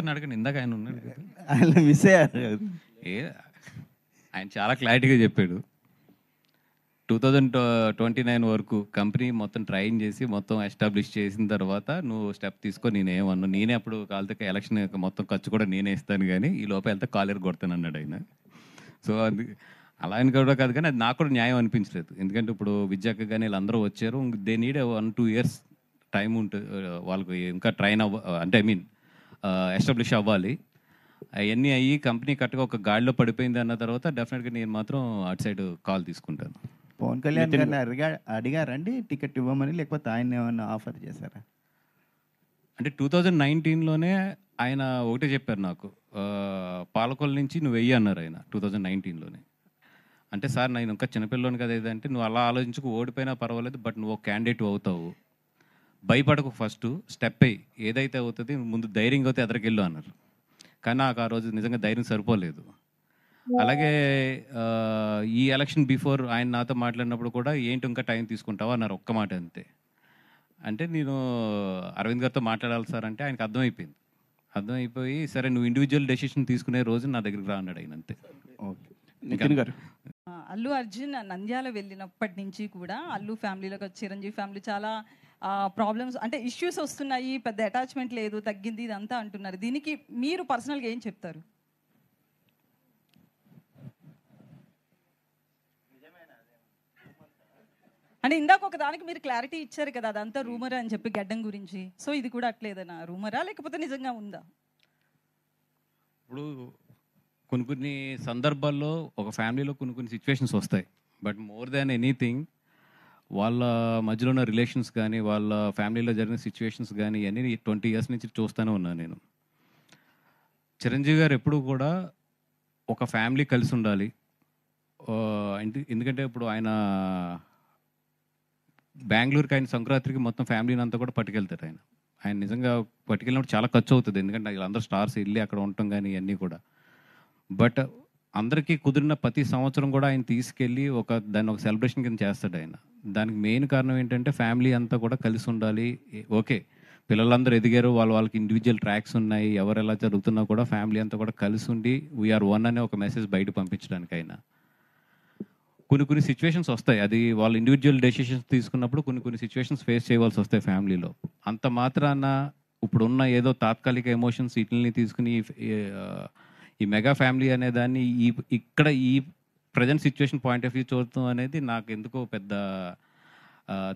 గారిని అడగండి, ఇందాక ఆయన ఉన్నాడు కదా. ఆయన మిస్ అయ్యారు. ఆయన చాలా క్లారిటీగా చెప్పాడు. 2029 వరకు కంపెనీ మొత్తం ట్రైన్ చేసి మొత్తం ఎస్టాబ్లిష్ చేసిన తర్వాత నువ్వు స్టెప్ తీసుకో. నేనేమన్నా, నేనే అప్పుడు కాలితే ఎలక్షన్ మొత్తం ఖర్చు కూడా నేనే ఇస్తాను, కానీ ఈ లోపల వెళ్తే కాలేరు కొడతాను అన్నాడు ఆయన. సో అది అలా అని కూడా కాదు, కానీ అది నాకు కూడా న్యాయం అనిపించలేదు. ఎందుకంటే ఇప్పుడు విద్యాక కానీ వీళ్ళందరూ వచ్చారు, దే నీడ్ 1-2 ఇయర్స్ టైం ఉంటుంది వాళ్ళకి ఇంకా ట్రైన్ అంటే ఐ మీన్ ఎస్టాబ్లిష్ అవ్వాలి. అవన్నీ అయ్యి కంపెనీ కరెక్ట్గా ఒక గాడిలో పడిపోయింది అన్న తర్వాత డెఫినెట్గా నేను మాత్రం అటు సైడ్ కాల్ తీసుకుంటాను. పవన్ కళ్యాణ్ గారిని అడిగారండి టికెట్ ఇవ్వమని, లేకపోతే ఆయన ఏమన్నా ఆఫర్ చేశారా? అంటే 2019లోనే ఆయన ఒకటే చెప్పారు నాకు, పాలకొల నుంచి నువ్వు వెయ్యి అన్నారు ఆయన 2019లోనే. అంటే సార్ నేను ఇంకా చిన్నపిల్లని కదా ఏదంటే, నువ్వు అలా ఆలోచించుకు ఓడిపోయినా పర్వాలేదు, బట్ నువ్వు ఒక క్యాండిడేట్ అవుతావు, భయపడకు, ఫస్ట్ స్టెప్ అయ్యి ఏదైతే అవుతుంది ముందు ధైర్యంగా అవుతే ఎదరికెళ్ళు అన్నారు. కానీ నాకు ఆ రోజు నిజంగా ధైర్యం సరిపోలేదు. అలాగే ఈ ఎలక్షన్ బిఫోర్ ఆయన నాతో మాట్లాడినప్పుడు కూడా ఏంటి ఇంకా టైం తీసుకుంటావా అన్నారు, ఒక్క మాట అంతే. అంటే నేను అరవింద్ గారితో మాట్లాడాలి సార్ అంటే ఆయనకు అర్థమైపోయింది. అర్థమైపోయి సరే నువ్వు ఇండివిజువల్ డెసిషన్ తీసుకునే రోజు నా దగ్గరికి రా అన్నాడు ఆయన, అంతే. ఓకే నితిన్ గారు. అల్లు అర్జున్ నంద్యాల వెళ్ళినప్పటి నుంచి కూడా అల్లు ఫ్యామిలీలో, చిరంజీవి ఫ్యామిలీ చాలా ప్రాబ్లమ్స్ అంటే ఇష్యూస్ వస్తున్నాయి, పెద్ద అటాచ్మెంట్ లేదు, తగ్గింది, ఇదంతా అంటున్నారు. దీనికి మీరు పర్సనల్గా ఏం చెప్తారు? అంటే ఇందాక ఒక దానికి మీరు క్లారిటీ ఇచ్చారు కదా, అదంతా రూమర్ అని చెప్పి గడ్డం గురించి. సో ఇది కూడా అట్లేదనా, రూమరా లేకపోతే నిజంగా ఉందా? ఇప్పుడు కొన్ని సందర్భాల్లో ఒక ఫ్యామిలీలో కొన్ని సిచ్యువేషన్స్ వస్తాయి, బట్ మోర్ దాన్ ఎనీథింగ్ వాళ్ళ మధ్యలో ఉన్న రిలేషన్స్ కానీ వాళ్ళ ఫ్యామిలీలో జరిగిన సిచ్యువేషన్స్ కానీ ఇవన్నీ 20 ఇయర్స్ నుంచి చూస్తూనే ఉన్నాను నేను. చిరంజీవి గారు ఎప్పుడు కూడా ఒక ఫ్యామిలీ కలిసి ఉండాలి. ఎందుకంటే ఇప్పుడు ఆయన బెంగళూరుకి ఆయన సంక్రాంతికి మొత్తం ఫ్యామిలీని అంతా కూడా పట్టుకెళ్తారు. ఆయన నిజంగా పట్టుకెళ్ళినప్పుడు చాలా ఖర్చు అవుతుంది, ఎందుకంటే వీళ్ళందరూ స్టార్స్ వెళ్ళి అక్కడ ఉండటం కానీ ఇవన్నీ కూడా. బట్ అందరికీ కుదిరిన ప్రతి సంవత్సరం కూడా ఆయన తీసుకెళ్ళి దాన్ని ఒక సెలబ్రేషన్ కింద చేస్తాడు ఆయన. దానికి మెయిన్ కారణం ఏంటంటే ఫ్యామిలీ అంతా కూడా కలిసి ఉండాలి. ఓకే, పిల్లలందరూ ఎదిగారు, వాళ్ళకి ఇండివిజువల్ ట్రాక్స్ ఉన్నాయి, ఎవరు ఎలా జరుగుతున్నా కూడా ఫ్యామిలీ అంతా కూడా కలిసి ఉండి వీఆర్ వన్ అనే ఒక మెసేజ్ బయట పంపించడానికి ఆయన. కొన్ని సిచ్యువేషన్స్ వస్తాయి, అది వాళ్ళు ఇండివిజువల్ డెసిషన్స్ తీసుకున్నప్పుడు కొన్ని సిచ్యువేషన్స్ ఫేస్ చేయవలసి వస్తాయి ఫ్యామిలీలో. అంత మాత్రాన ఇప్పుడున్న ఏదో తాత్కాలిక ఎమోషన్స్ వీటిని తీసుకుని ఈ మెగా ఫ్యామిలీ అనే దాన్ని ఇక్కడ ఈ present situation point of view చూడటం అనేది నాకు ఎందుకో పెద్ద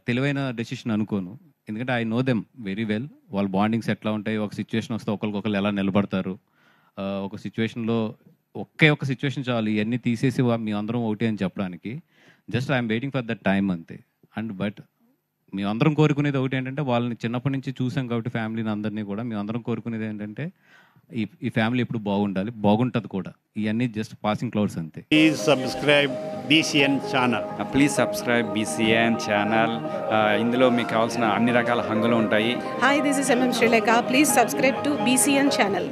తెలివైన డెసిషన్ అనుకోను. ఎందుకంటే I know them very well, వాళ్ళ బాండింగ్స్ ఎట్లా ఉంటాయి, ఒక సిచ్యువేషన్ వస్తే ఒకరికొకరు ఎలా నిలబడతారు, ఒక సిచ్యువేషన్లో ఒక సిచ్యువేషన్ చాలు ఇవన్నీ తీసేసి మీ అందరం ఒకటి అని చెప్పడానికి. Just I'm waiting for that time అంతే. బట్ మేమందరం కోరుకునేది ఒకటి ఏంటంటే, వాళ్ళని చిన్నప్పటి నుంచి చూసాం కాబట్టి ఫ్యామిలీని అందరినీ కూడా మేమందరం కోరుకునేది ఏంటంటే ఈ ఫ్యామిలీ ఎప్పుడు బాగుండాలి, బాగుంటుంది కూడా. ఇవన్నీ జస్ట్ పాసింగ్ క్లౌడ్స్ అంతే. Please subscribe BCN channel. Please subscribe BCN channel. ఇందులో మీకు కావాల్సిన అన్ని రకాల హంగులు ఉంటాయి. Hi, this is MM Sri Lanka. Please subscribe to BCN channel.